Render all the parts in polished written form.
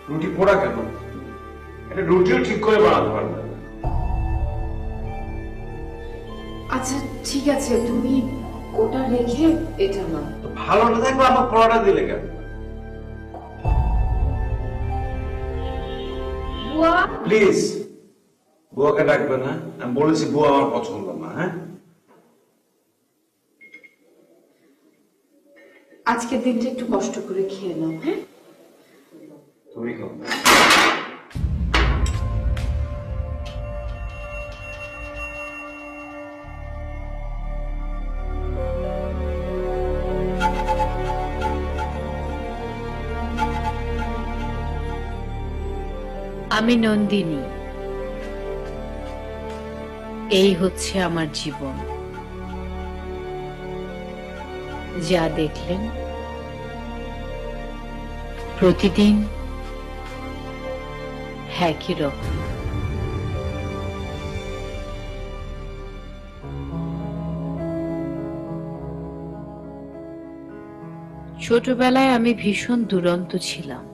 রুটি পোড়া কেন? এটা রুটিও ঠিক করে বানাতে পারবে না। আচ্ছা ঠিক আছে, তুমি ওটা রেখে এটা নাও। তো ভালো না থাকলে আমার পোড়াটা দিলে কেন? বুয়া, প্লিজ বুয়াকে ডাকবে না, আমি বলেছি বুয়া আমার পছন্দ না। হ্যাঁ, আজকের দিনটা একটু কষ্ট করে খেয়ে নাও। হ্যাঁ, তুমি খাও। আমি নন্দিনী, এই হচ্ছে আমার জীবন। যা দেখলেন প্রতিদিন একই রকম। ছোটবেলায় আমি ভীষণ দুরন্ত ছিলাম।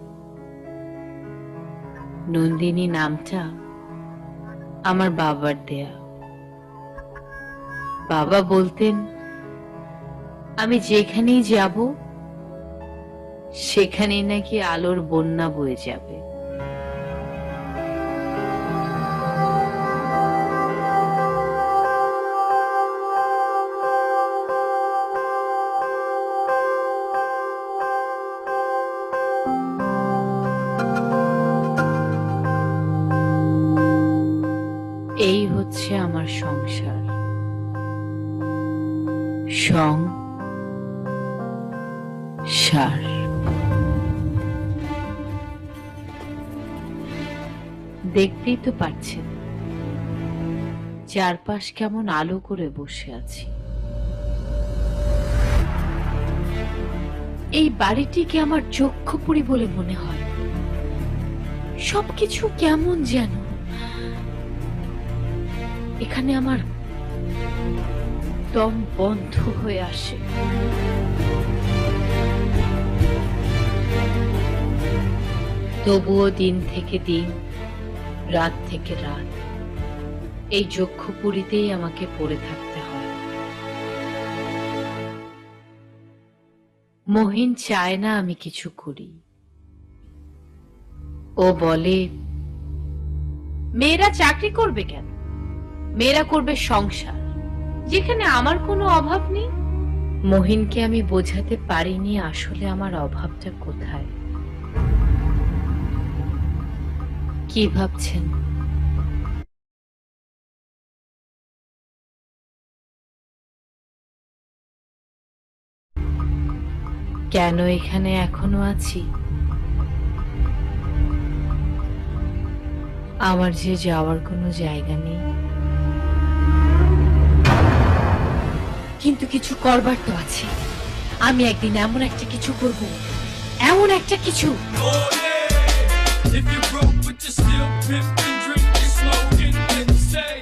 নন্দিনী নামটা আমার বাবার দেয়া। বাবা বলতেন আমি যেখানেই যাব সেখানেই নাকি আলোর বন্যা বয়ে যাবে। এই হচ্ছে আমার সংসার। সংসার। দেখতেই তো পাচ্ছেন চারপাশ কেমন আলো করে বসে আছি। এই বাড়িটিকে আমার চক্ষুপুরী বলে মনে হয়। সবকিছু কেমন যেন। এখানে আমার দম বন্ধ হয়ে আসে। তবুও দিন থেকে দিন, রাত থেকে রাত এই চক্ষুপুরীতেই আমাকে পড়ে থাকতে হয়। মহিন চায় না আমি কিছু করি। ও বলে মেয়েরা চাকরি করবে কেন, মেয়েরা করবে সংসার, যেখানে আমার কোনো অভাব নেই। মহিনকে আমি বোঝাতে পারিনি আসলে আমার অভাবটা কোথায়। কি ভাবছেন? কেন এখানে এখনো আছি? আমার যে যাওয়ার কোনো জায়গা নেই, কিন্তু কিছু করবার তো আছে। আমি একদিন এমন একটা কিছু করব, এমন একটা কিছু। If you're broke but you're still pimping, drinking, smoking, then say,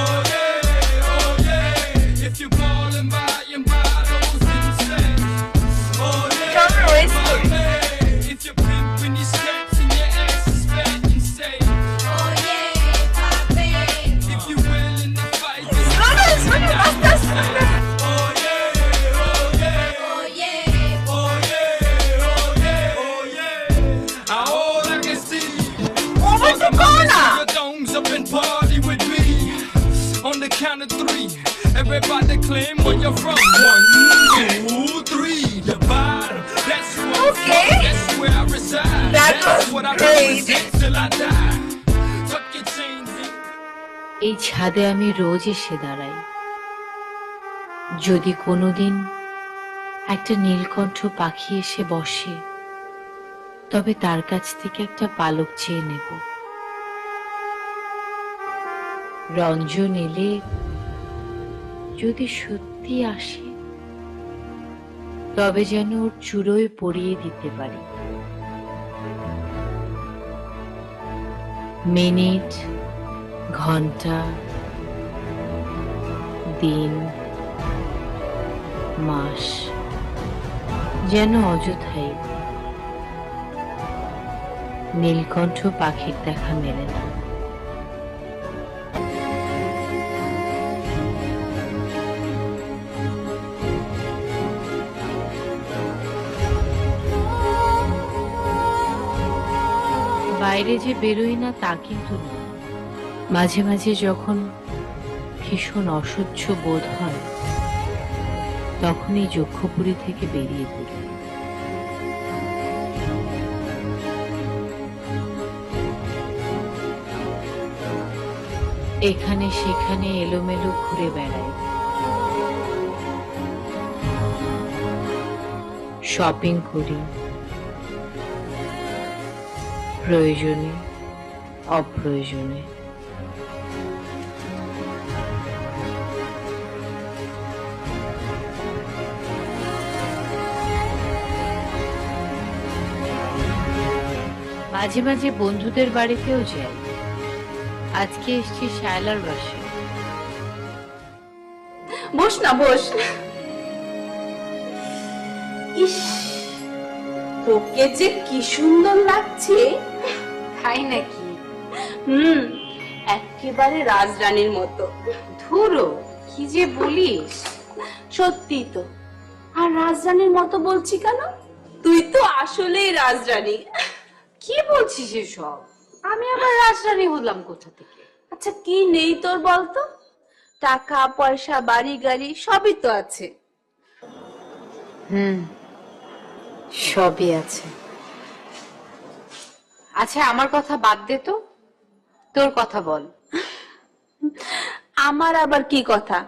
oh yeah, oh yeah. If you're balling, buying bottles, then say, oh yeah, oh yeah. If you're pimping your skirts and your ass is fat, then say, oh yeah, Poppy. If you're willing to fight, then say, oh yeah, oh yeah, oh yeah, oh yeah, oh yeah. Ahora que sí. Your thumbs up and party with me. On the count of three, everybody claim where you're from. 1, 2, 3. The bottom, that's where I'm from. That's where I reside. That's what I represent till I die. Tuck your chains in. এই ছাদে আমি রোজ এসে দাঁড়াই। যদি কোনোদিন একটা নীলকণ্ঠ পাখি এসে বসে, তবে তার কাছ থেকে একটা পালক চেয়ে নেব। রঞ্জন এলে যদি সত্যি আসে, তবে যেন ওর চুড়োয় পরিয়ে দিতে পারি। মিনিট, ঘন্টা, দিন, মাস যেন অযথাই। নীলকণ্ঠ পাখির দেখা মেলে না। বাইরে যে বেরোই না তা কিন্তু নয়। মাঝে মাঝে যখন ভীষণ অসহ্য বোধ হয় তখন এই যক্ষপুরী থেকে বেরিয়ে পড়ি। এখানে সেখানে এলোমেলো ঘুরে বেড়াই, শপিং করি, প্রয়োজনে অপ্রয়োজনে। মাঝে মাঝে বন্ধুদের বাড়িতেও যাই। আজকে এসছি শায়লার বাসায়। বস না, বস। ইস, তোকে যে কি সুন্দর লাগছে। তাই নাকি? একেবারে রাজরানীর মতো। ধুরো, কি যে বলিস। সত্যি তো। আর রাজরানীর মতো বলছি কেন? তুই তো আসলেই রাজরানী। কি বলছিস এসব? আমি আবার রাজরানী হলাম কোথা থেকে? আচ্ছা, কি নেই তোর বলতো? টাকা পয়সা, বাড়ি গাড়ি সবই তো আছে। সবই আছে। আচ্ছা, আমার কথা বাদ দে তো, তোর কথা বল। আমার আবার কি কথা?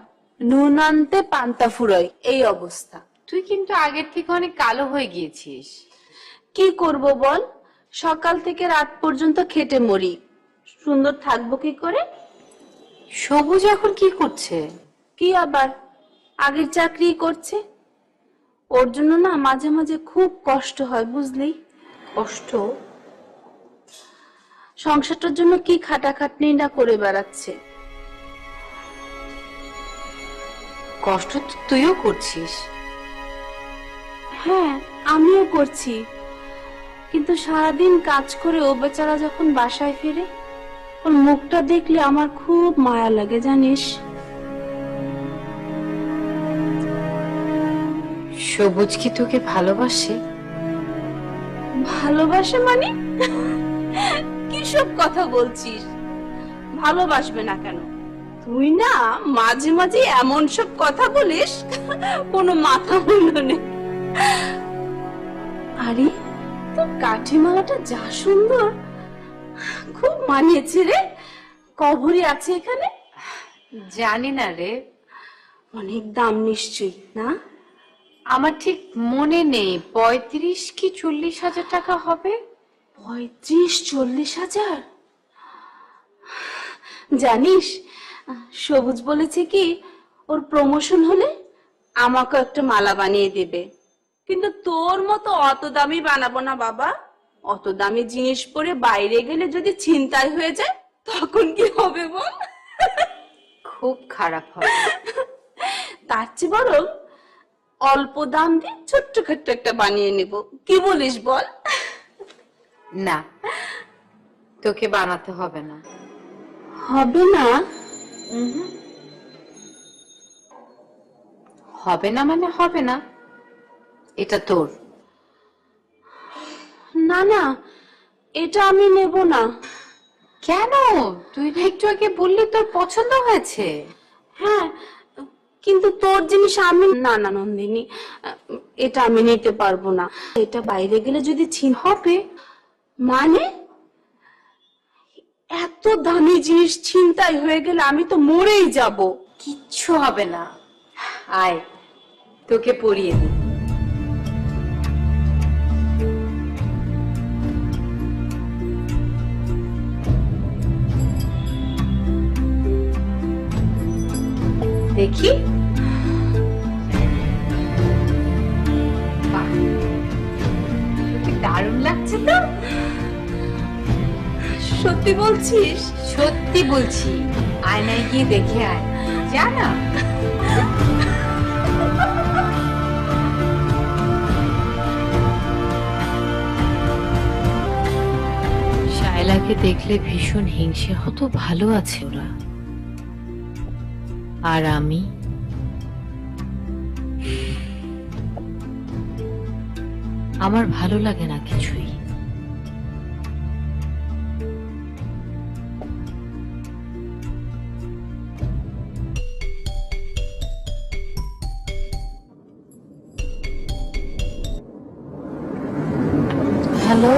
নুন আনতে পান্তা ফুরোয়, এই অবস্থা। তুই কিন্তু আগের থেকে অনেক কালো হয়ে গিয়েছিস। কি করব বল, সকাল থেকে রাত পর্যন্ত খেটে মরি, সুন্দর থাকবো কি করে? সবুজ এখন কি করছে? কি আবার, আগের চাকরি করছে। ওর জন্য না মাঝে মাঝে খুব কষ্ট হয়, বুঝলি? কষ্ট? সংসারটার জন্য কি খাটাখাটনি না করে বেড়াচ্ছে। কষ্ট তো তুইও করছিস। হ্যাঁ, আমিও করছি, কিন্তু সারাদিন কাজ করে ও বেচারা যখন বাসায় ফিরে, ওর মুখটা দেখলে আমার খুব মায়া লাগে, জানিস? সবুজ কি তোকে ভালোবাসে? ভালোবাসে মানে? কি সব কথা বলছিস? ভালোবাসবে না কেন? তুই না মাঝে মাঝে এমন সব কথা বলিস, কোনো মাথা মুন্ড নেই। আরে, তোর কাঠি মালাটা যা সুন্দর, খুব মানিয়েছে রে। কভরি আছে এখানে? জানি না রে, অনেক দাম নিশ্চয়ই, না? আমার ঠিক মনে নেই, 35 কি 40,000 টাকা হবে। 35-40 হাজার? জানিস, সবুজ বলেছে কি ওর প্রমোশন হলে আমাকে একটা মালা বানিয়ে দেবে, কিন্তু তোর মতো অত দামি বানাবো না বাবা। অত দামি জিনিস পরে বাইরে গেলে যদি ছিনতাই হয়ে যায় তখন কি হবে বল? খুব খারাপ হবে। তার চেয়ে বরং অল্প দাম দিয়ে ছোট্টখাট্ট একটা বানিয়ে নেব, কি বলিস বল? না, তোকে বানাতে হবে না। হবে না? হবে না মানে হবে না, এটা তোর। না না, এটা আমি নেব না। কেন? তুই না একটু আগে বললি তোর পছন্দ হয়েছে। হ্যাঁ, কিন্তু তোর জিনিস আমি না। না নন্দিনী, এটা আমি নিতে পারবো না। এটা বাইরে গেলে যদি ছিন হবে, মানে এত দামি জিনিস ছিনতাই হয়ে গেলে আমি তো মরেই যাব। কিচ্ছু হবে না, আয় তোকে পরিয়ে দিই। দেখি। বাহ, তোকে দারুণ লাগছে তো। সত্যি বলছিস? সত্যি বলছি, আয়নায় গিয়ে দেখে আয়, জানা। আমাকে দেখলে ভীষণ হিংসে হতো, ভালো আছে ওরা, আর আমি আমার ভালো লাগে না কিছুই। হ্যালো।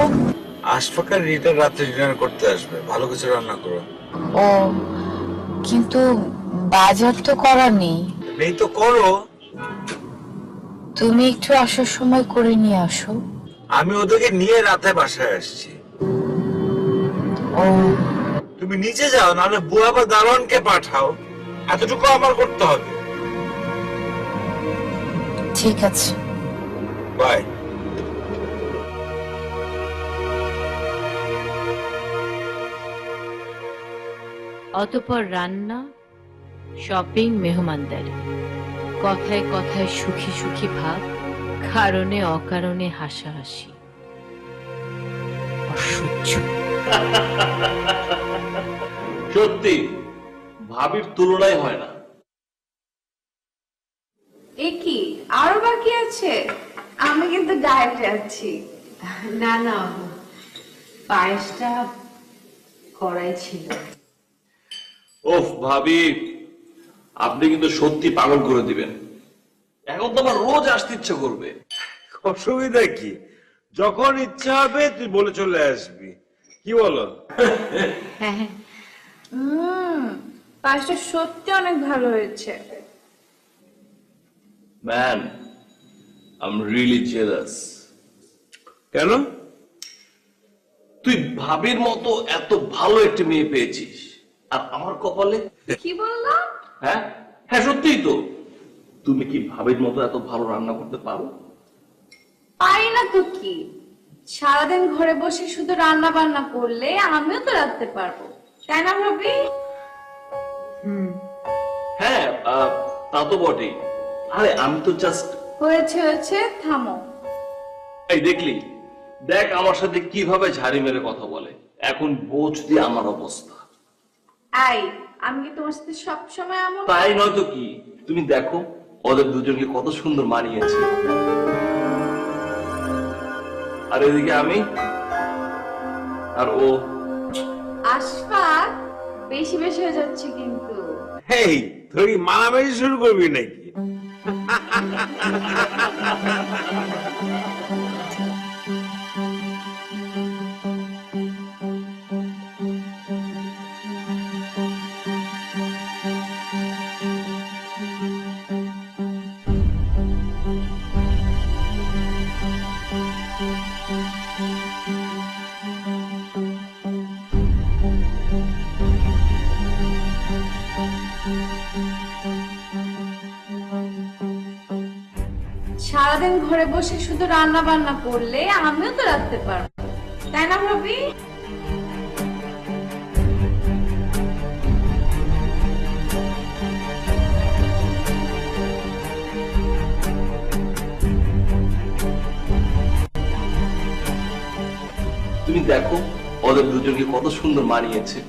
আশফাক আর রিটা রাতে ডিনার করতে আসবে, ভালো কিছু রান্না করো। ও, কিন্তু বাজার তো করা নেই। নেই তো করো। তুমি একটু আসার সময় করে নিয়ে আসো। আমি ওদেরকে নিয়ে রাতে বাসায় আসছি। ও, তুমি নিচে যাও, নাহলে বুয়া বা দারোয়ানকে পাঠাও, এতটুকু আমার করতে হবে। ঠিক আছে। বাই। অতঃপর রান্না, শপিং, মেহমানদারি, কথায় কথায় সুখী সুখী ভাব, কারণে অকারণে হাসাহাসি। অসহ্য। সত্যি ভাবির তুলনাই হয় না। এ কি আরো বাকি আছে? আমি কিন্তু ডায়েটে আছি। না না, পায়েসটা করাই ছিল। ওফ ভাবি, আপনি কিন্তু সত্যি পাগল করে দিবেন। এখন তো আমার রোজ আসতে ইচ্ছে করবে। অসুবিধা কি? যখন ইচ্ছা হবে তুই বলে চলে আসবি, কি বলো? হ্যাঁ হ্যাঁ, পায়েসটা সত্যি অনেক ভালো হয়েছে। Man, I am really jealous. কেন? তুই ভাবির মতো এত ভালো একটি মেয়ে পেয়েছিস, আর আমার কপালে। কি বললাম? হ্যাঁ হ্যাঁ, সত্যিই তো। তুমি কি ভাবির মতো এত ভালো রান্না করতে পারো? পারি না তো কি, সারাদিন ঘরে বসে শুধু রান্না বান্না করলে আমিও তো রাখতে পারবো, তাই না ভাবি? হ্যাঁ, তা তো বটেই। আরে আমি তো জাস্ট। হয়েছে হয়েছে, থামো। এই দেখলি, দেখ আমার সাথে কিভাবে ঝাড়ি মেরে কথা বলে। এখন বোঝ দিয়ে আমার অবস্থা। আই, আমি কি তোমার সাথে সবসময় এমন? তাই নয়তো কি, তুমি দেখো ওদের দুজনকে কত সুন্দর মানিয়েছে। আর এদিকে আমি আর ও। আশফাক, বেশি বেশি হয়ে যাচ্ছে কিন্তু। হেই, তুই কি মারামারি শুরু করবি নাকি? সারাদিন ঘরে বসে শুধু রান্না বান্না করলে আমিও তো রাখতে পারবো, তাই না ভাবি? তুমি দেখো ওদের দুজনকে কত সুন্দর মানিয়েছে।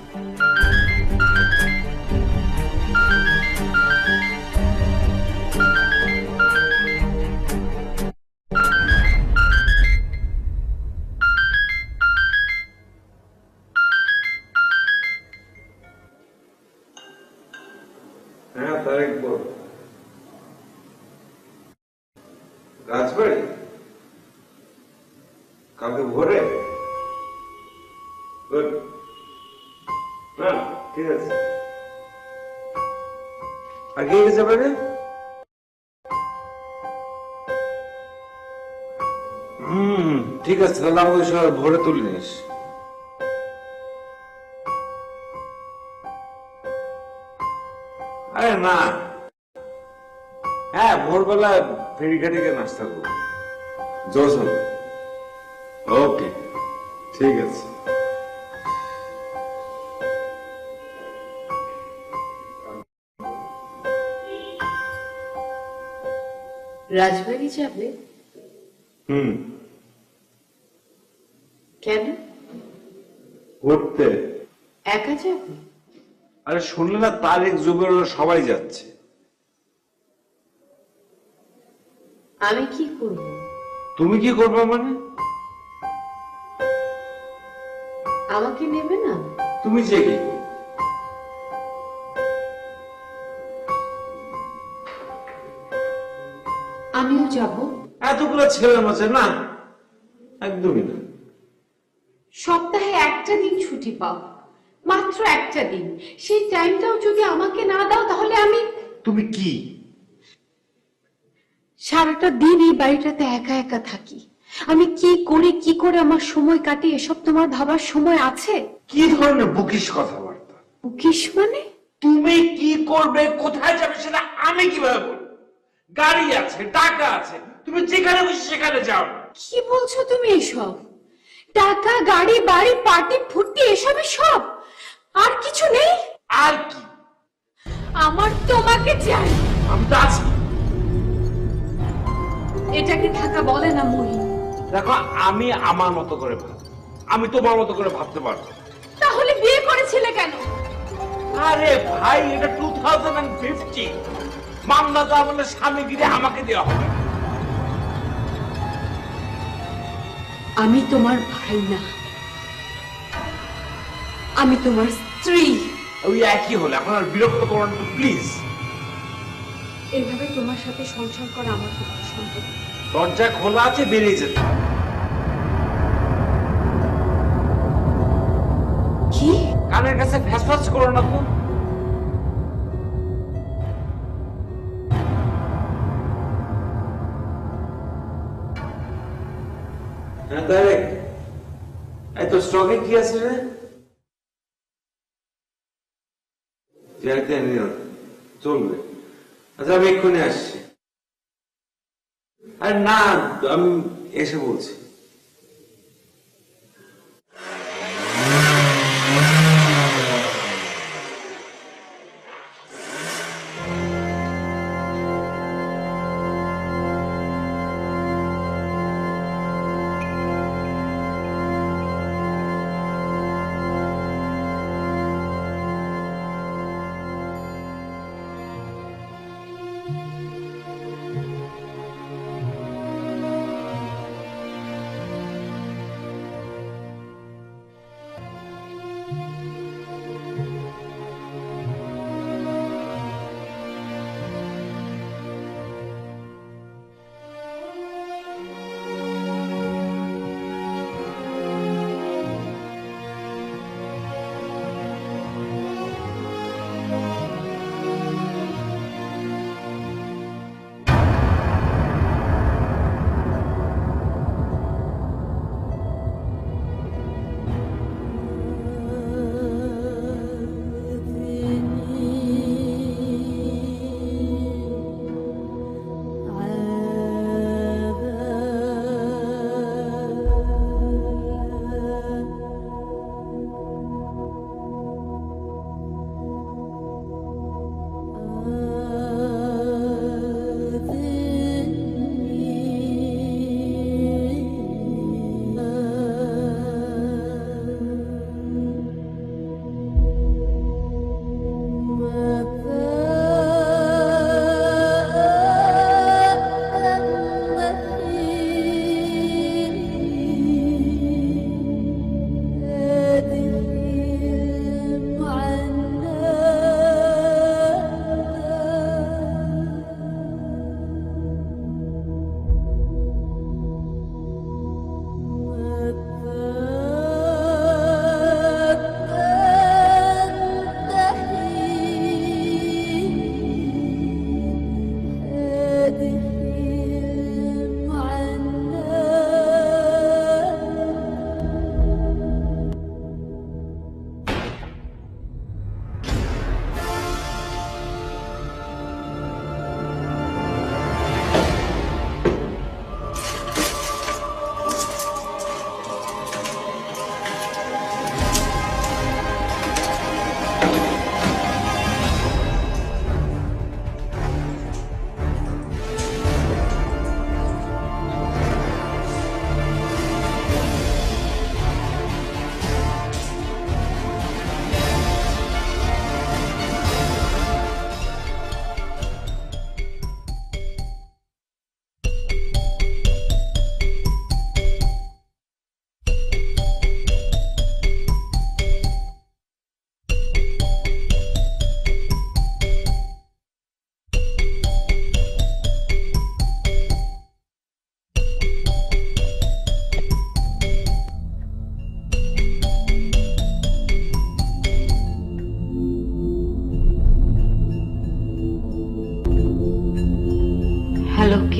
হ্যাঁ, তারেক বল। রাজবাড়ি কালকে ভোরে? Good. হ্যাঁ, ঠিক আছে। আর কে গেছে বাইরে? ঠিক আছে, তাহলে আমাকে সব ভোরে তুলে নিস। আরে না, হ্যাঁ, ভোরবেলা ফেরিঘাটে নাস্তা করবো। জোশ হবে। ওকে, ঠিক আছে। রাজবাড়ি যাবে? হুম। কেন? ঘুরতে? একা যাবে? আরে শুনলে না, তারেক জুবের ওরা সবাই যাচ্ছে। আমি কি করব? তুমি কি করবে মানে? আমাকে নেবে না? তুমি যে কি করবে? আমিও যাব। এতগুলো ছেলের মাঝে না, একদমই না। সপ্তাহে একটা দিন ছুটি পাও, মাত্র একটা দিন। সেই টাইমটাও যদি আমাকে না দাও তাহলে আমি তুমি কি? সারাটা দিন এই বাড়িটাতে একা একা থাকি। আমি কি করে আমার সময় কাটি এসব তোমার ভাবার সময় আছে? কি ধরনের বকিস কথাবার্তা? উকিস মানে? তুমি কি করবে, কোথায় যাবে সেটা আমি কিভাবে বলবো? গাড়ি আছে, টাকা আছে, তুমি যেখানে খুশি সেখানে যাও। কি বলছো তুমি এসব? টাকা, গাড়ি, বাড়ি, পার্টি, ফুর্তি এসবই সব? আর কিছু নেই? আর কি? আমার তোমাকে চাই। আমি তো আছি। এটাকে থাকা বলে না মহি। দেখো, আমি আমার মতো করে ভাবি, আমি তোমার মতো করে ভাবতে পারবো। তাহলে বিয়ে করেছিলে কেন? আরে ভাই, এটা 2050, মামলা তো আমাদের স্বামীগিরি আমাকে দেওয়া হবে। আমি তোমার ভাই না, আমি তোমার স্ত্রী। ওই একই হলো, এখন আর বিরক্ত করো না তো প্লিজ। এভাবে তোমার সাথে সংসার করা আমার পক্ষে সম্ভব না। দরজা খোলা আছে, বেরিয়ে যেতে। কি? কানের কাছে ফ্যাস ফ্যাস করো না তো। হ্যাঁ তাহলে এত স্টকে কি আছে রে? চলবে। আচ্ছা, আমি এক্ষুনি আসছি। আরে না, আমি এসে বলছি।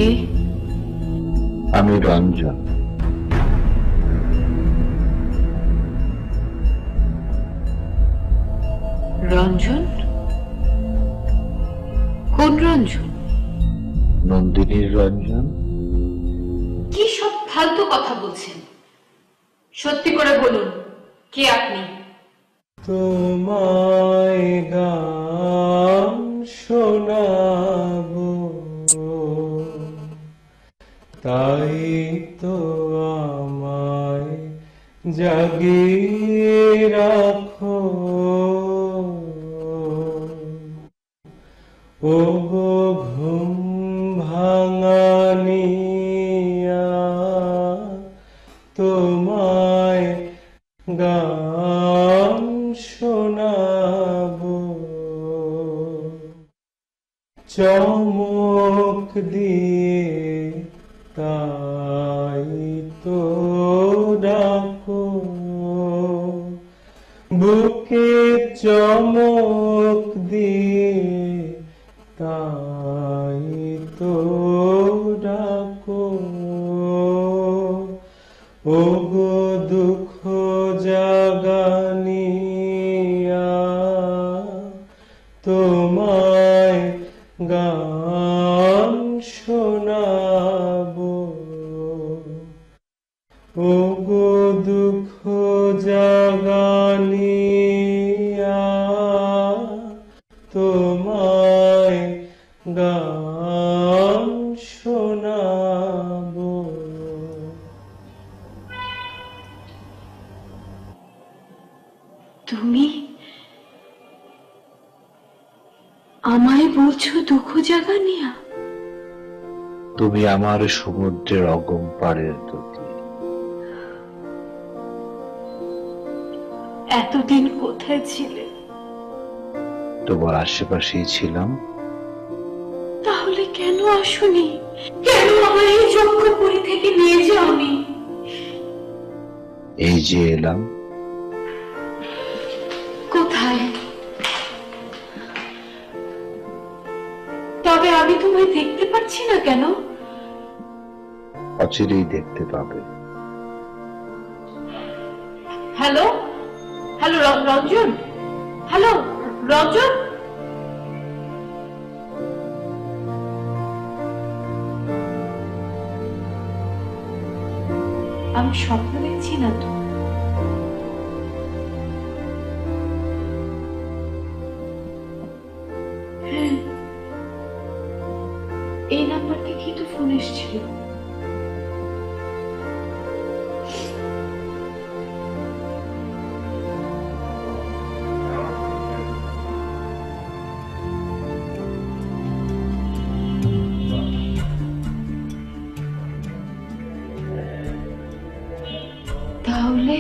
কে? আমি রঞ্জন। রঞ্জন? কোন রঞ্জন? নন্দিনীর রঞ্জন। কি সব ফালতু কথা বলছেন? সত্যি করে বলুন, কে আপনি? তোমায় গান শোনাবো, তাই তো আমায় জাগিয়ে রাখো। ও গো ঘুম ভাঙানিয়া, তোমায় গান শোনাবো, চমক দিয়ে তাই তো ডাকো, বুকে চমক দিয়ে তাই তো ডাকো। ও গো দুঃখ জাগানিয়া, তোমায় গান শোনাবো, ও গো দুঃখ জাগানিয়া, তোমায় গান শোনাবো। তুমি আমায় বলছো দুঃখ জাগানিয়া? তুমি আমার সমুদ্রের অগম পাড়ের নদী। এতদিন কোথায় ছিলে? তোমার আশেপাশেই ছিলাম। তাহলে কেন আসোনি? কেন আমার এই যজ্ঞপুরী থেকে নিয়ে যাওনি? এই যে এলাম। কোথায়? তবে আমি তোমায় দেখতে পাচ্ছি না কেন? অচিরেই দেখতে পাবে। Hello hello Ranjan, hello Ranjan. আমি স্বপ্ন দেখছি না তো? হ্যাঁ, এই নাম্বার থেকেই তো ফোন এসেছিল। তাহলে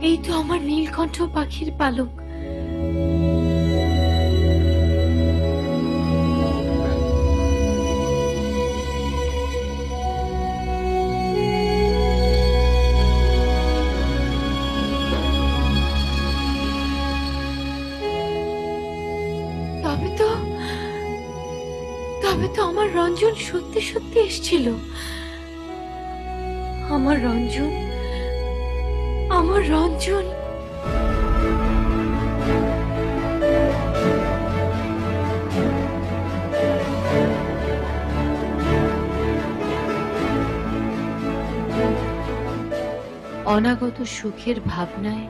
এই তো আমার নীলকণ্ঠ পাখির পালক। তবে তো আমার রঞ্জন সত্যি সত্যি এসেছিল। আমার রঞ্জন, আমার রঞ্জন। অনাগত সুখের ভাবনায়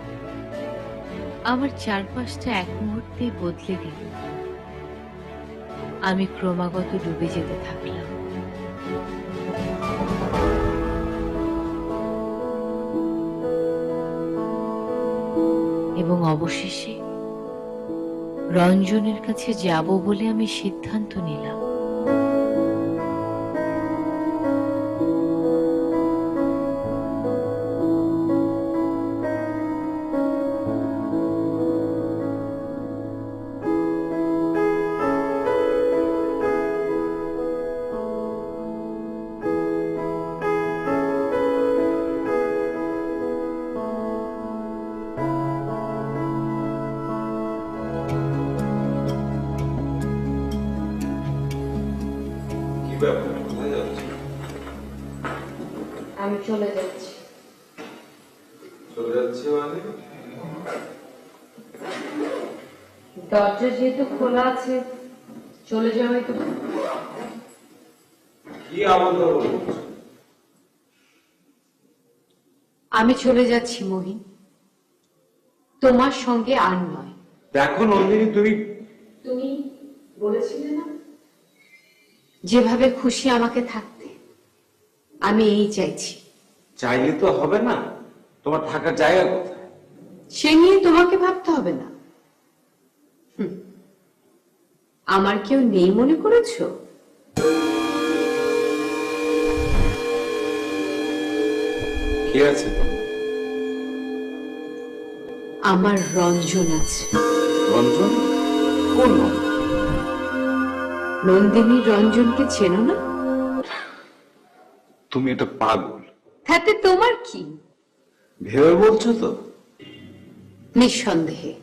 আমার চারপাশটা এক মুহূর্তেই বদলে দিল। আমি ক্রমাগত ডুবে যেতে থাকলাম। এবং অবশেষে রঞ্জনের কাছে যাব বলে আমি সিদ্ধান্ত নিলাম। কি ব্যাপার, কোথায় যাচ্ছ? আমি চলে যাচ্ছি। চলে যাচ্ছি মানে? দরজা যেহেতু খোলা আছে, চলে যাওয়াই তো। কি আবদ্ধ বলছো? আমি চলে যাচ্ছি মহিন, তোমার সঙ্গে আর নয়। দেখো নন্দিনী, তুমি বলেছিলে না যেভাবে খুশি আমাকে থাকতে, আমি এই চাইছি। চাইলে তো হবে না, তোমার থাকার জায়গা কোথায়? সে নিয়ে তোমাকে ভাবতে হবে না। আমার কেউ নেই মনে করেছো? কি আছে? আমার রঞ্জন আছে। রঞ্জন? কোন রঞ্জন? নন্দিনী রঞ্জনকে চেনো না? তুমি এটা পাগল। তাতে তোমার কি? ভেবে বলছো তো? নিঃসন্দেহে।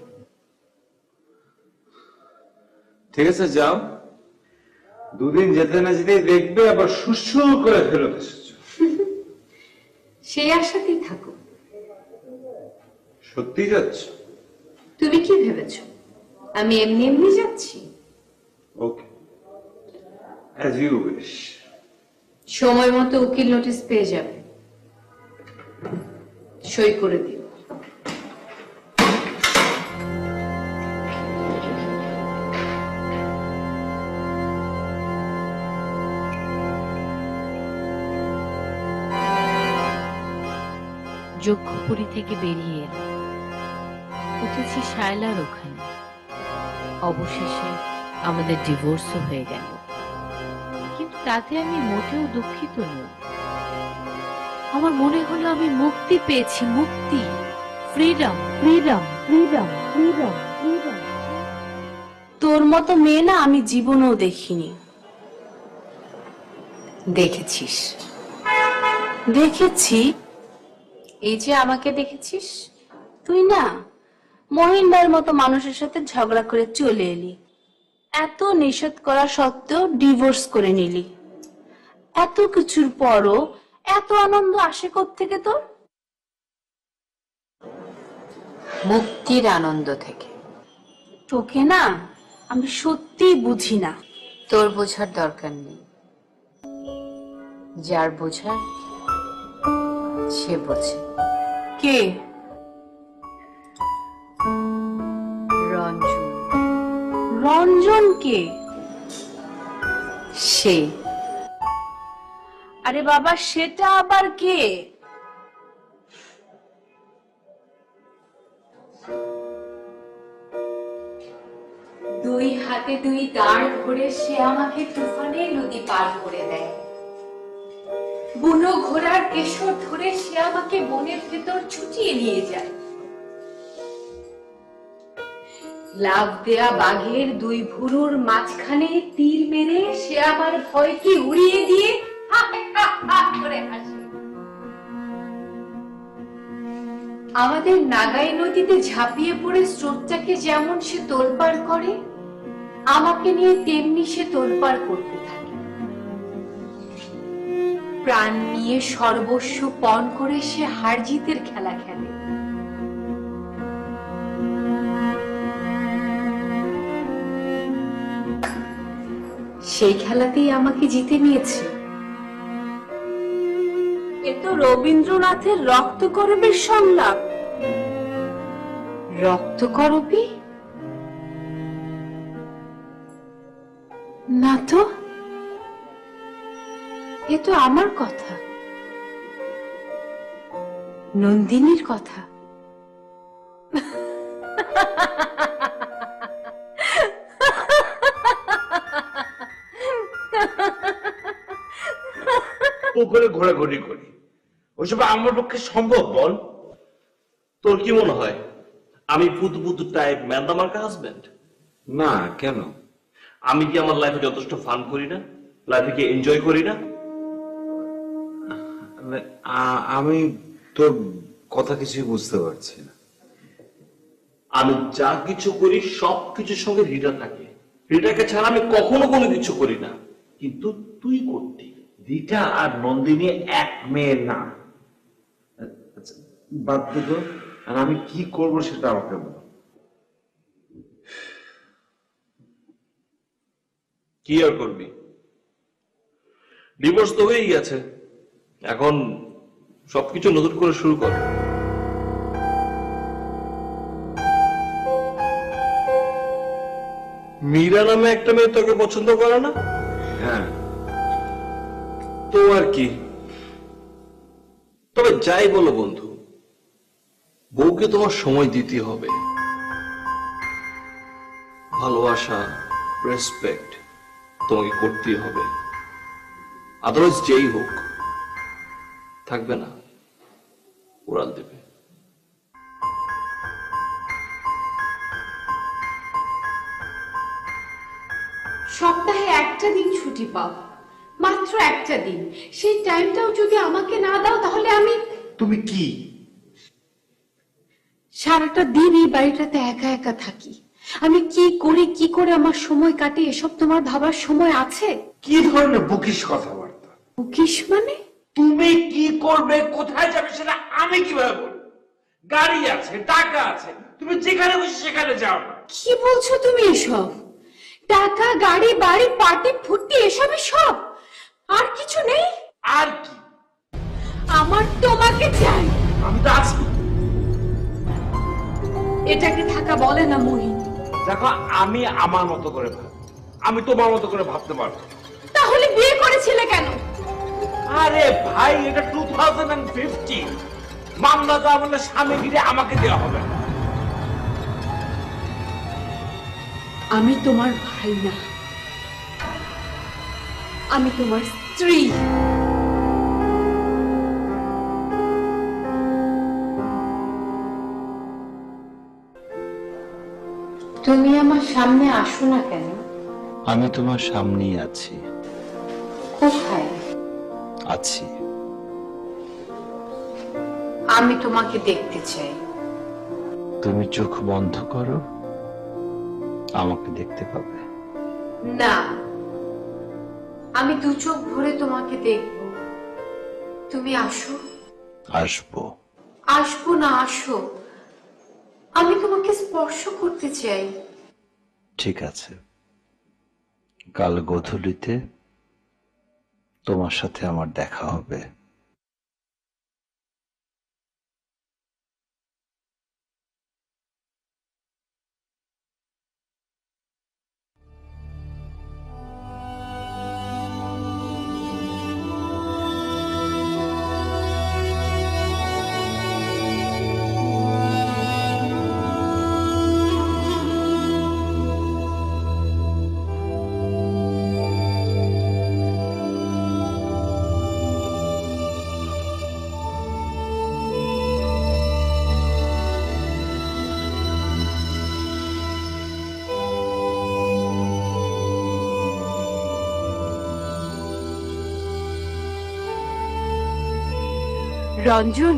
ঠিক আছে, যাও। দুদিন যেতে না যেতেই দেখবে আবার সুসুর করে ফেরত এসেছো। সেই আশাতেই থাকো। সত্যি যাচ্ছ? তুমি কি ভেবেছো আমি এমনি এমনি যাচ্ছি? ওকে, অ্যাজ ইউ উইশ। সময় মতো উকিল নোটিশ পেয়ে যাবে, সই করে দিও। যক্ষপুরী থেকে বেরিয়ে এলাম, উঠেছি শায়লার ওখানে। অবশেষে আমাদের ডিভোর্সও হয়ে গেল, কিন্তু তাতে আমি মোটেও দুঃখিত নই। আমার মনে হলো আমি মুক্তি পেয়েছি, মুক্তি, freedom, freedom, freedom, freedom, freedom. তোর মতো মেয়ে না আমি জীবনেও দেখিনি। দেখেছিস? দেখেছি। এই যে আমাকে দেখেছিস, তুই না মহিন্দার মতো মানুষের সাথে ঝগড়া করে চলে এলি, এত নিষেধ করা সত্ত্বেও ডিভোর্স করে নিলি। এত কিছুর পরও এত আনন্দ আসে কোত্থেকে তোর? মুক্তির আনন্দ থেকে। তোকে না আমি সত্যি বুঝি না। তোর বোঝার দরকার নেই, যার বোঝার সে বোঝে। কে? রঞ্জন। রঞ্জন কে? সে। আরে বাবা, সেটা আবার কে? দুই হাতে দুই দাঁড় ধরে সে আমাকে তুফানের নদী পার করে দেয়। বুনো ঘোড়ার কেশর ধরে সে আমাকে বনের ভেতর ছুটিয়ে নিয়ে যায়। লাফ দেয়া বাঘের দুই ভুরুর মাঝখানে তীর মেরে সে আমার ভয়কে উড়িয়ে দিয়ে হা হা হা করে হাসে। আমাদের নাগাই নদীতে ঝাঁপিয়ে পড়ে স্রোতটাকে যেমন সে তোলপাড় করে, আমাকে নিয়ে তেমনি সে তোলপাড় করতে থাকে। প্রাণ নিয়ে সর্বস্ব পণ করে সে হার জিতের খেলা খেলে। সেই খেলাতেই আমাকে জিতে নিয়েছে। এ তো রবীন্দ্রনাথের রক্তকরবীর সংলাপ। রক্তকরবী? না তো, এ তো আমার কথা, নন্দিনীর কথা। পুকুরে ঘোরাঘুরি করি, ওইসব আমার পক্ষে সম্ভব বল? তোর কি মনে হয় আমি পুতু পুতু টাইপ ম্যান্দা মার্কা হাজবেন্ড? না, কেন? আমি কি আমার লাইফে যথেষ্ট ফান করি না? লাইফে কি এনজয় করি না? আমি তোর কথা কিছুই বুঝতে পারছি না। আমি যা কিছু করি সব কিছুর সঙ্গে রিটা থাকে। রিটাকে ছাড়া আমি কখনো কোনো কিছু করি না, কিন্তু তুই করতি। রিটা আর নন্দিনী এক মেয়ের না। আচ্ছা, বাদ দে তো। আর আমি কি করবো সেটা আমাকে বল। কি আর করবি? ডিভোর্স তো হয়েই গেছে, এখন সবকিছু নতুন করে শুরু কর। মীরা নামে একটা মেয়ে তোকে পছন্দ করে না? হ্যাঁ, তো আর কি। তবে যাই বলো বন্ধু, বউকে তোমার সময় দিতে হবে। ভালোবাসা, রেসপেক্ট তোমাকে করতেই হবে, আদারওয়াইজ যেই হোক থাকবে না, উড়াল দেবে। সপ্তাহে একটা দিন ছুটি পাও, মাত্র একটা দিন। সেই টাইমটাও যদি আমাকে না দাও তাহলে আমি তুমি কি? সারাটা দিন এই বাড়িটাতে একা একা থাকি। আমি কি করে আমার সময় কাটে এসব তোমার ভাবার সময় আছে? কি ধরনের বকিস কথাবার্তা? উকিস মানে? তুমি কি করবে, কোথায় যাবে সেটা আমি কিভাবে বলবো? গাড়ি আছে, টাকা আছে, তুমি যেখানে খুশি সেখানে যাও না। কি বলছো তুমি এসব? টাকা, গাড়ি, বাড়ি, পার্টি, ফুর্তি, এসবই সব? আর কিছু নেই? আর কি? আমার তোমাকে চাই। আমি তো আছি। এটাকে থাকা বলে না মোহিনী। দেখো, আমি আমার মতো করে ভাবি, আমি তোমার মতো করে ভাবতে পারবো। তাহলে বিয়ে করেছিলে কেন? আরে ভাই, এটা 2015। মামলা তো আমাদের স্বামীগিরি আমাকে দেওয়া হবে না। আমি তোমার ভাই না, আমি তোমার স্ত্রী। তুমি আমার সামনে আসো না কেন? আমি তোমার সামনেই আছি। কোথায়? আছি। আমি তোমাকে দেখতে চাই। তুমি চোখ বন্ধ করো, আমাকে দেখতে পাবে। না, আমি দু চোখ ভরে তোমাকে দেখব। তুমি আসো। আসবো। আসবো না, আসো। আমি তোমাকে স্পর্শ করতে চাই। ঠিক আছে, কাল গোধূলিতে তোমার সাথে আমার দেখা হবে। রঞ্জন,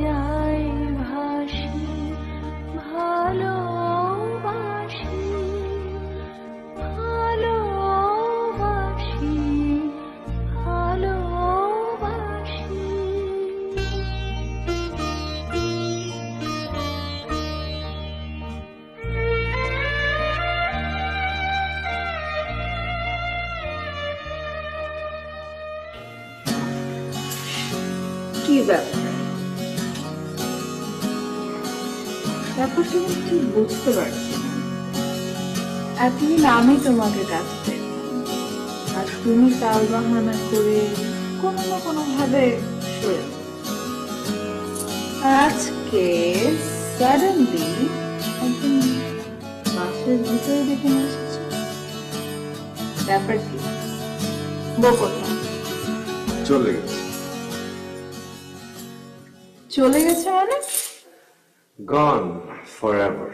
যায় ভাসি ভালোবাসি ভালোবাসি ভালোবাসি। কি ব্যাপার? ব্যাপারটা আমি ঠিক বুঝতে পারছি না। এতদিন আমি তোমাকে কাছে পেতাম, আর তুমি তাল বাহানা করে কোনো না কোনো ভাবে সরে যাও। আজকে সাডেনলি একদম বাসের ভিতরে দেখে নিয়ে এসেছো। ব্যাপার কি? বউ কোথায়? চলে গেছে। চলে গেছে মানে? Gone forever.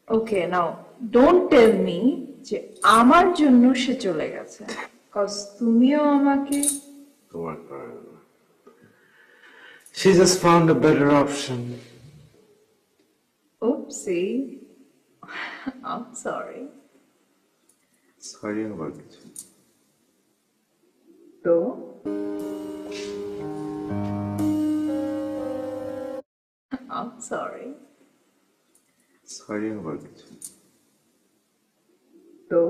Okay, now don't tell me যে আমার জন্য সে চলে গেছে, কজ তুমিও আমাকে তোমার কারণে না। She just found a better option. Oopsie, I am sorry. Sorry আবার কিছু। তো আই এম সরি। Sorry আবার কিছু। তো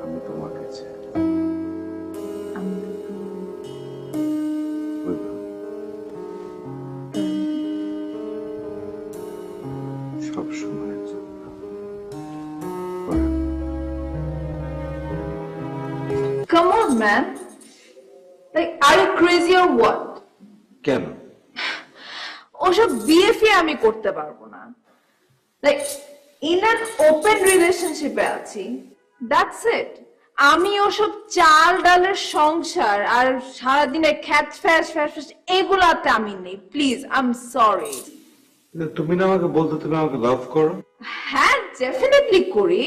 আমি তোমার কাছে সব সময়ের জন্য। Come on man, like are you crazy or what? কেন? ওসব বিয়ে ফিয়ে আমি করতে পারবো না। লাইক ইন অ্যান ওপেন রিলেশনশিপে আছি, দ্যাটস ইট। আমি ওসব চাল ডালের সংসার আর সারাদিনে খ্যাত ফ্যাস ফ্যাস ফ্যাস এগুলাতে আমি নেই। Please, I am sorry. তুমি না আমাকে বলতো তুমি আমাকে লাভ করো? হ্যাঁ, ডেফিনেটলি করি।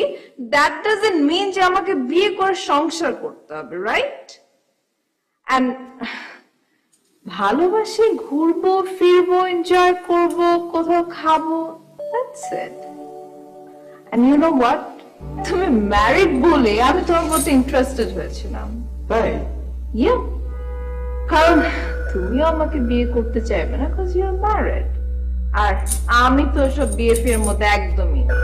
দ্যাট ডাজন্ট মিন যে আমাকে বিয়ে করে সংসার করতে হবে, রাইট? এন্ড ভালোবাসি, ঘুরবো ফিরবো, এনজয় করবো, কোথাও খাবো, that's it. And you know what, তুমি ম্যারিড বলে আমি তোমার প্রতি ইন্টারেস্টেড হয়েছিলাম। তাই? ইয়া, কারণ তুমিও আমাকে বিয়ে করতে চাইবে না, কজ ইউ আর ম্যারিড। আর আমি তো সব বিয়ে ফিয়ের মধ্যে একদমই না।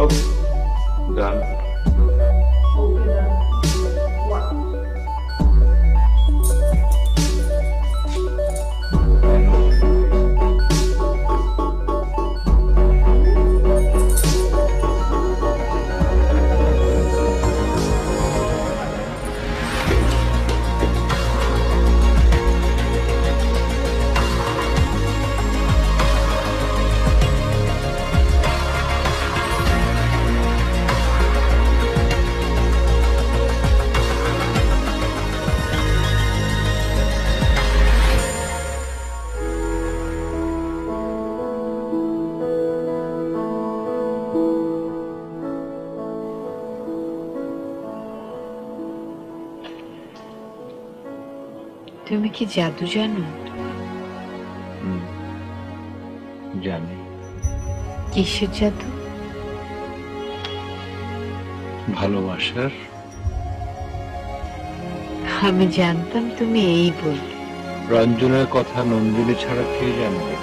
Okay, done. তুমি কি জাদু জানো? জানি। কিসের জাদু? ভালোবাসার। আমি জানতাম তুমি এই বলবে। রঞ্জনের কথা নন্দিনী ছাড়া কে জানবে?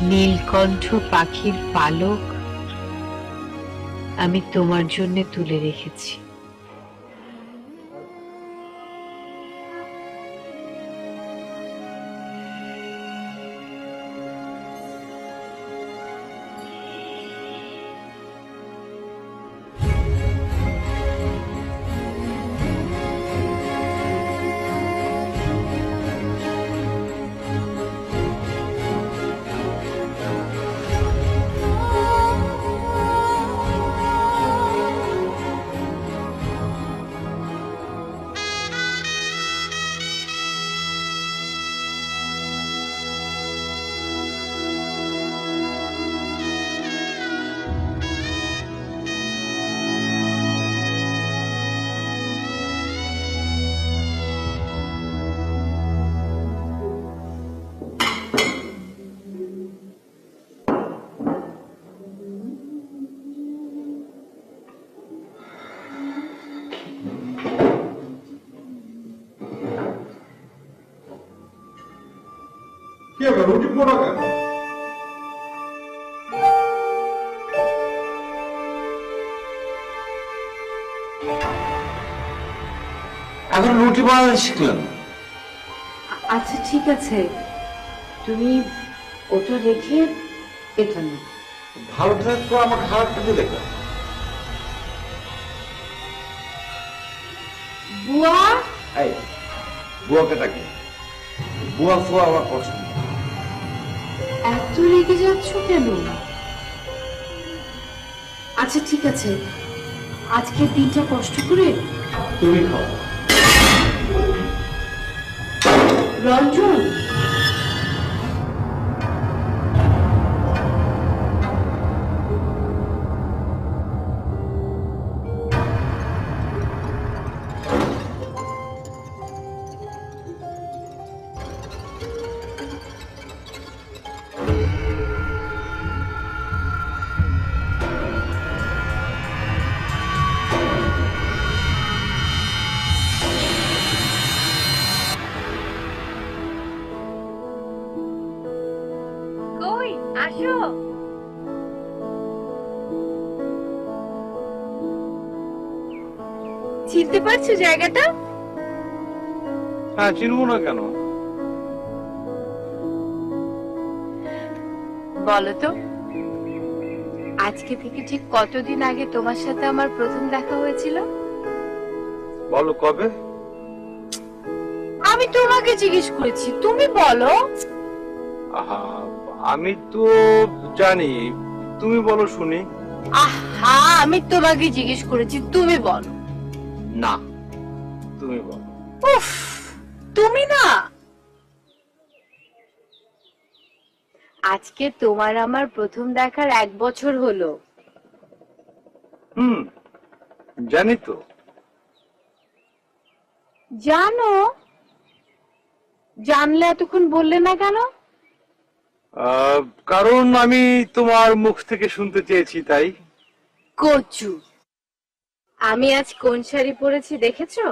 নীলকণ্ঠ পাখির পালক আমি তোমার জন্য তুলে রেখেছি। কি হবে রুটি পোড়া কেন? এখন রুটি বানানো শিখলাম। আচ্ছা ঠিক আছে, তুমি ওটা রেখে এটা নাও। ভালো থাকতো আমার খারাপটা দিয়ে দেখো। বুয়া, এই বুয়াকে ডাকে, বুয়া ফুয়া আমার পছন্দ। এত রেগে যাচ্ছ কেন? আচ্ছা ঠিক আছে, আজকের দিনটা কষ্ট করে তুমি খাও। রঞ্জন, কই আসো। চিনতে পারছো জায়গাটা? হ্যাঁ, চিনবো না কেন? বলো তো, আজকে থেকে ঠিক কতদিন আগে তোমার সাথে আমার প্রথম দেখা হয়েছিল? বলো কবে? আমি তোমাকে জিজ্ঞেস করেছি, তুমি বলো। আহা, আমি তো জানি, তুমি বলো শুনি। আহা, আমি তোমাকে জিজ্ঞেস করেছি, তুমি বলো। না, তুমি বলো। উফ, তুমি না। আজকে তোমার আমার প্রথম দেখার 1 বছর হলো। জানি তো। জানো? জানলে এতক্ষণ বললে না কেন? কারণ আমি তোমার মুখ থেকে শুনতে চেয়েছি, তাই। কচু, আমি আজ কোন শাড়ি পরেছি দেখেছো?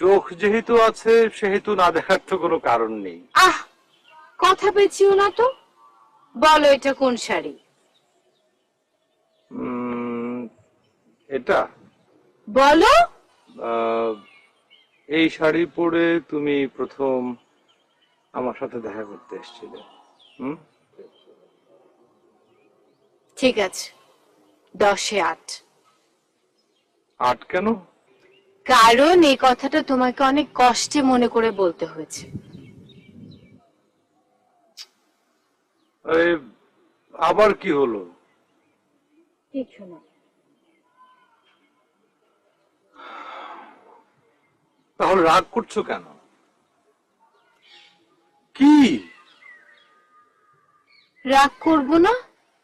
চোখ যেহেতু আছে সেহেতু না দেখার তো কোনো কারণ নেই। আহ, কথা পেয়েছিও না তো। বলো এটা কোন শাড়ি? এটা বলো। এই শাড়ি পরে তুমি প্রথম আমার সাথে দেখা করতে এসেছিলে। ঠিক আছে, 10-এ 8। 8 কেন? কারণ এই কথাটা তোমাকে অনেক কষ্টে মনে করে বলতে হয়েছে। আবার কি হলো? কিছু না। তাহলে রাগ করছো কেন? কি? রাগ করব না?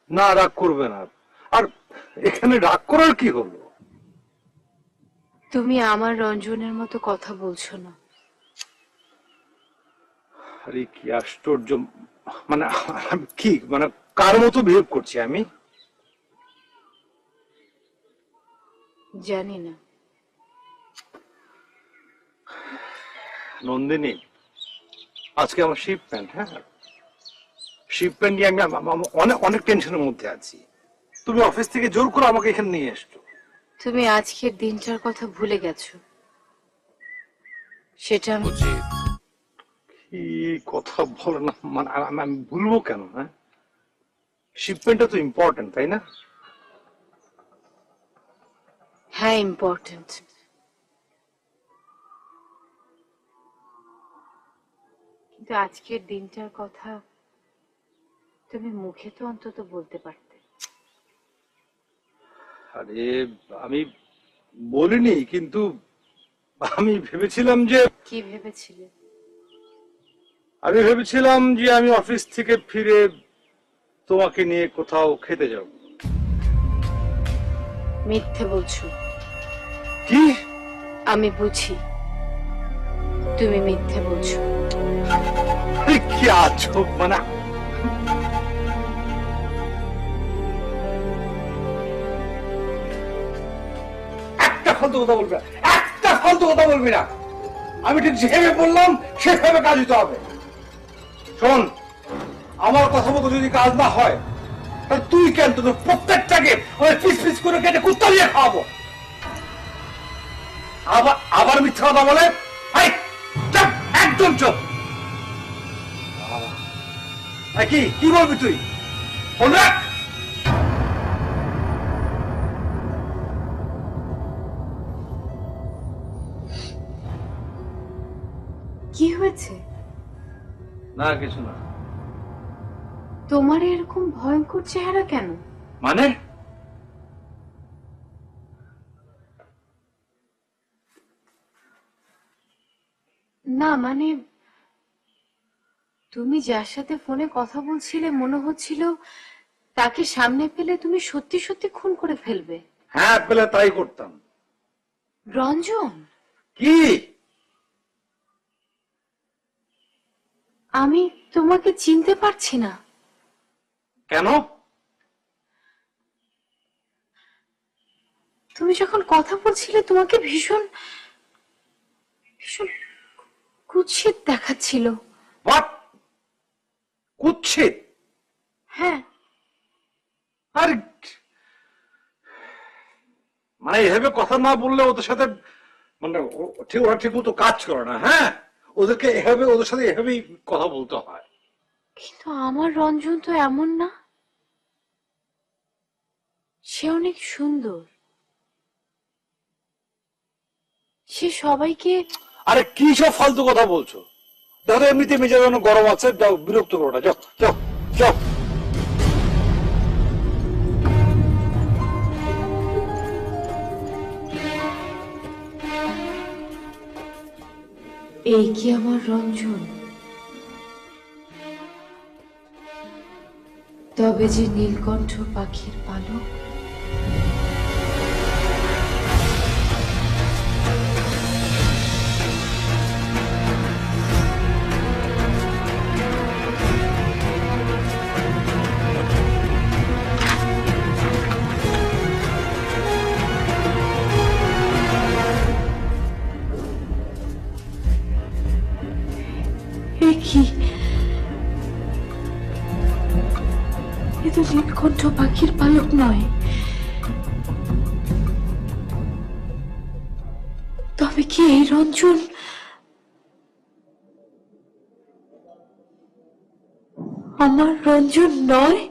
না, রাগ করবে না। আর এখানে রাগ করার কি হলো? তুমি আমার রঞ্জনের মতো কথা বলছো না। আরে কি আশ্চর্য! মানে আমি কি, মানে কার মতো বিহেভ করছি আমি? জানি না। নন্দিনী, আজকে আমার শিপমেন্ট। হ্যাঁ, শিপমেন্ট নিয়ে আমি অনেক অনেক টেনশনের মধ্যে আছি। তুমি অফিস থেকে জোর করে আমাকে এখানে নিয়ে এসছো। তুমি আজকের দিনটার কথা ভুলে গেছো, সেটা আমি। কি কথা বলো না, মানে আমি ভুলবো কেন? হ্যাঁ, শিপমেন্টটা তো ইম্পর্টেন্ট, তাই না? হ্যাঁ, ইম্পর্টেন্ট। কিন্তু আজকের দিনটার কথা তুমি মুখে তো অন্তত বলতে পারতে। আরে আমি বলিনি, কিন্তু আমি ভেবেছিলাম যে। কি ভেবেছিলে? আমি ভেবেছিলাম যে আমি অফিস থেকে ফিরে তোমাকে নিয়ে কোথাও খেতে যাব। মিথ্যে বলছো। কি? আমি বুঝি তুমি মিথ্যে বলছো। কি আজব! মানে একটা ফালতু কথা বলবি না, একটা ফালতু কথা বলবি না। আমি ঠিক যেভাবে বললাম সেভাবে কাজ দিতে হবে। শোন, আমার কথা মতো যদি কাজ না হয় তাহলে তুই কেন, তোদের প্রত্যেকটাকে আমি পিস পিস করে কেটে কুত্তা দিয়ে খাওয়াবো। আবার আবার মিথ্যা কথা বলে, এই, চুপ, একদম চুপ। কি কি বলবি তুই? ফোন রাখ। কি হয়েছে? না কিছু না। তোমার এরকম ভয়ঙ্কর চেহারা কেন? মানে না মানে তুমি যার সাথে ফোনে কথা বলছিলে মনে হচ্ছিল তাকে সামনে পেলে তুমি সত্যি সত্যি খুন করে ফেলবে। হ্যাঁ, পেলে তাই করতাম। রঞ্জন, কি? আমি তোমাকে চিনতে পারছি না। কেন? তুমি যখন কথা বলছিলে তোমাকে ভীষণ ভীষণ কুৎসিত দেখাচ্ছিল। হোয়াট? কুৎসিত? হ্যাঁ, আর মানে এভাবে কথা না বললে ওদের সাথে মানে ঠিক ওরা ঠিক মতো কাজ করে না। হ্যাঁ, ওদেরকে এভাবে ওদের সাথে এভাবেই কথা বলতে হয়। কিন্তু আমার রঞ্জন তো এমন না। সে অনেক সুন্দর। সে সবাইকে। আরে কি সব ফালতু কথা বলছো? দেখো এমনিতে মেজাজ যেন গরম আছে, যাও, বিরক্ত করো না, যাও যাও যাও। এই কি আমার রঞ্জন? তবে যে নীলকণ্ঠ পাখির পালক। এ কি? এ তো নীলকণ্ঠ পাখির পালক নয়। তবে কি এই রঞ্জন আমার রঞ্জন নয়?